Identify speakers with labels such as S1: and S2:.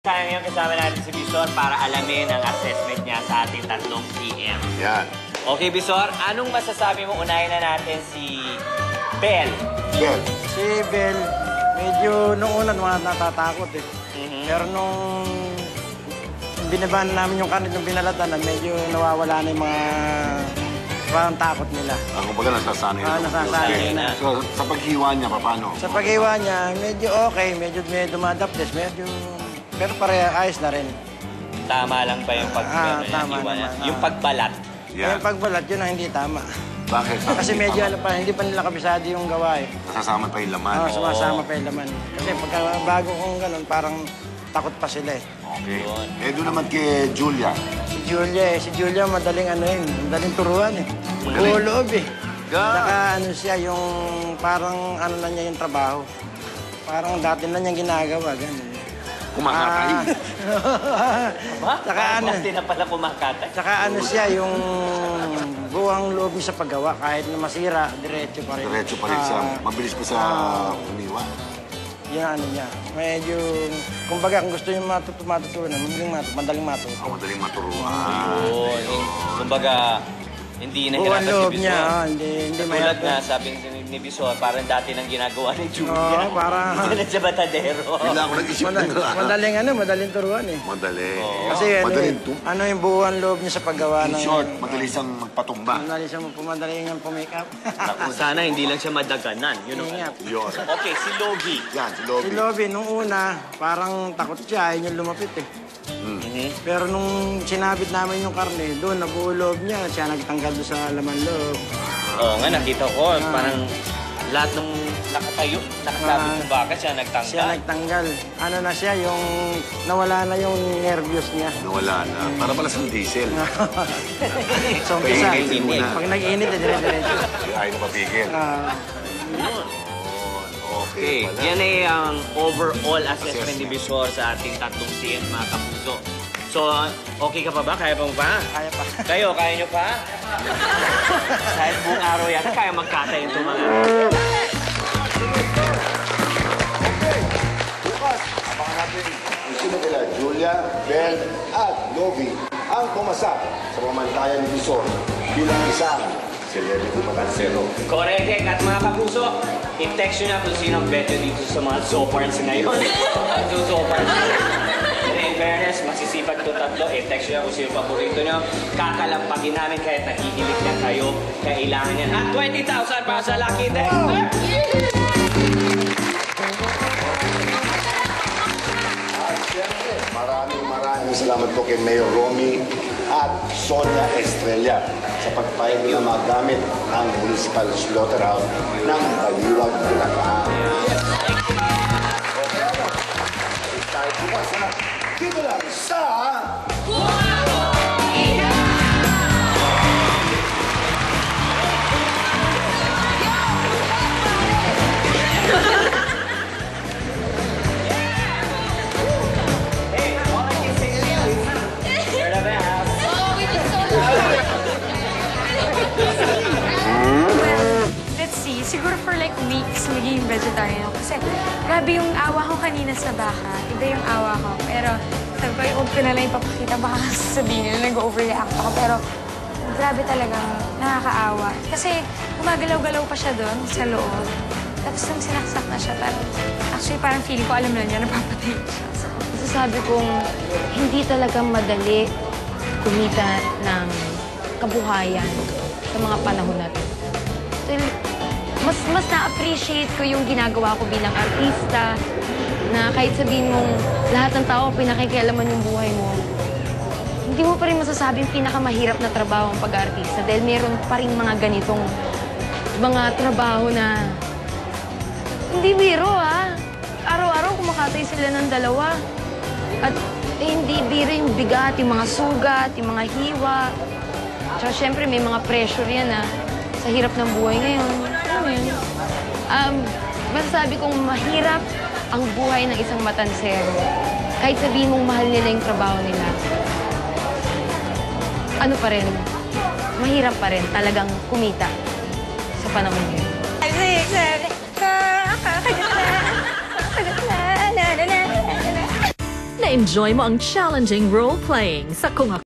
S1: Tayo ngayon kasama natin si Bisor para alamin ang assessment niya sa ating tatlong CM.
S2: Yan.
S1: Okay, Bisor, anong masasabi mo? Unahin na natin si Bel.
S2: Bel.
S3: Si Bel, medyo noong una natatakot eh. Pero nung binaban namin yung kanit, nung binalatan na, medyo nawawala na yung mga parang takot nila.
S2: Kung baga nasasanay na.
S3: Nasasanay na.
S2: So, sa paghiwa niya, paano?
S3: Sa paghiwa niya, medyo okay, medyo dumadaptes, medyo... Pero pareha, ayos na rin.
S1: Tama lang ba yung
S3: tama
S1: hiwa niya?
S3: naman.
S1: Yung pagbalat.
S2: Yeah.
S3: Yung pagbalat, yun ang hindi tama.
S2: Bakit?
S3: Kasi medyo hindi pa nila kabisado yung gawa eh.
S2: Nasasama pa yung laman.
S3: Oo, sumasama pa yung laman. Kasi pagka bago kong ganun, parang takot pa sila eh.
S2: Okay. Eh, doon naman kay Julia.
S3: Si Julia madaling madaling turuan eh.
S2: Magaling.
S3: Buo loob eh.
S2: God.
S3: Saka siya, yung parang na niya yung trabaho. Parang dati na niyang ginagawa, gano'n.
S2: Kumakatay.
S1: Ba?
S3: Saka
S1: Dati na pala kumakatay.
S3: Saka siya, yung buwang loob niya sa paggawa. Kahit na masira, diretso pa rin.
S2: Diretso pa rin siya. Mabilis pa sa umiwa.
S3: Yun niya. Medyo, kumbaga, kung gusto yung matutunan, madaling matuto.
S2: Madaling maturuan.
S1: Oo. Kumbaga, hindi
S3: buwang
S1: nahirapan
S3: loob
S1: si
S3: niya,
S1: Bisor.
S3: hindi
S1: Tulad
S3: mahirap.
S1: na sabi ni Bisor, parang dati nang ginagawa ni Julia.
S3: Oo, parang...
S1: Hindi na siya batadero.
S2: Bigla ako nag-isip na.
S3: Madaling turuan eh.
S2: Madaling.
S3: Kasi yung buwan loob niya sa paggawa
S2: In
S3: ng...
S2: short, madali siyang magpatumba.
S3: Madali niyang pumake up.
S1: Sana hindi lang siya madaganan. Yun ang
S3: Ingat.
S2: Yun.
S1: Okay, si Logie.
S2: Yan, si
S3: Si
S2: Lobby.
S3: Lobby, nung una, parang takot siya, ayaw niya lumapit eh. Pero nung sinabit namin yung karne, doon nabuo loob niya, siya nagtanggal doon sa laman loob.
S1: Oo nga, nakita ko. Parang lahat ng nakatayo, nakasabit ng baka, siya nagtanggal.
S3: Siya nagtanggal. Na siya, yung nawala na yung nervyos niya.
S2: Nawala na. Para pala sa diesel.
S3: So, umpisa,
S2: Painitin muna.
S3: pag nag-init, dire-diretso.
S2: Ayaw na mapigil.
S1: Okay, yan ay ang overall assessment ni Bisor sa ating tatlong CM, mga kapuso. So, okay ka pa ba? Kaya pa mo pa?
S3: Kaya pa.
S1: Kayo, kaya nyo pa? Kahit buong araw yata, kaya magkatay ito mga...
S2: Bukas, abangan natin ang sino nila, Julia, Bel, at Lobby ang pumasa sa pamantayan ni Bisor bilang isang celebrity matansero.
S1: Correct, at mga kapuso, i-text nyo na kung sino ang bet nyo dito sa mga soparns ngayon. Ang soparns. In fairness, masisipag ito tatlo. I-text nyo na kung sino paborito nyo. Kakalampagin namin kahit nahihilig na kayo. Kailangan yan. At 20,000 para sa Lucky Deck.
S2: At siyempre, maraming salamat po kay Mayor Romy at Sonia Estrella sa pagpahig na magamit ang Municipal Slaughterhouse ng Baliwag, Bulacan. Okay, tayo bukas na. Dito lang sa...
S4: Siguro for like weeks, magiging vegetarian ako. Kasi grabe yung awa ko kanina sa baka. Iba yung awa ko. Pero sabi ko, huwag ko na lang ipapakita. Baka sabihin nila, nag-overreact ako. Pero grabe talagang nakakaawa. Kasi gumagalaw-galaw pa siya doon sa loob. Tapos nung sinaksak na siya, actually parang feeling ko alam na niya, napapatay siya.
S5: Masasabi kong hindi talaga madali kumita ng kabuhayan sa mga panahon na ito. Mas na-appreciate ko yung ginagawa ko bilang artista na kahit sabihin mong lahat ng tao pinakikialaman yung buhay mo, hindi mo pa rin masasabing pinakamahirap na trabaho ang pag-artista dahil meron pa rin mga ganitong mga trabaho na hindi biro, ha? Araw-araw kumakatay sila ng dalawa. At hindi biro yung bigat, yung mga sugat, yung mga hiwa. Tsaka syempre may mga pressure yan, ha? Sa hirap ng buhay ngayon. Masasabi kong mahirap ang buhay ng isang matansero. Kahit sabihin mong mahal nila yung trabaho nila. Ano pa rin, mahirap pa rin talagang kumita sa panahon ngayon.
S6: na-enjoy mo ang challenging role-playing sa Kung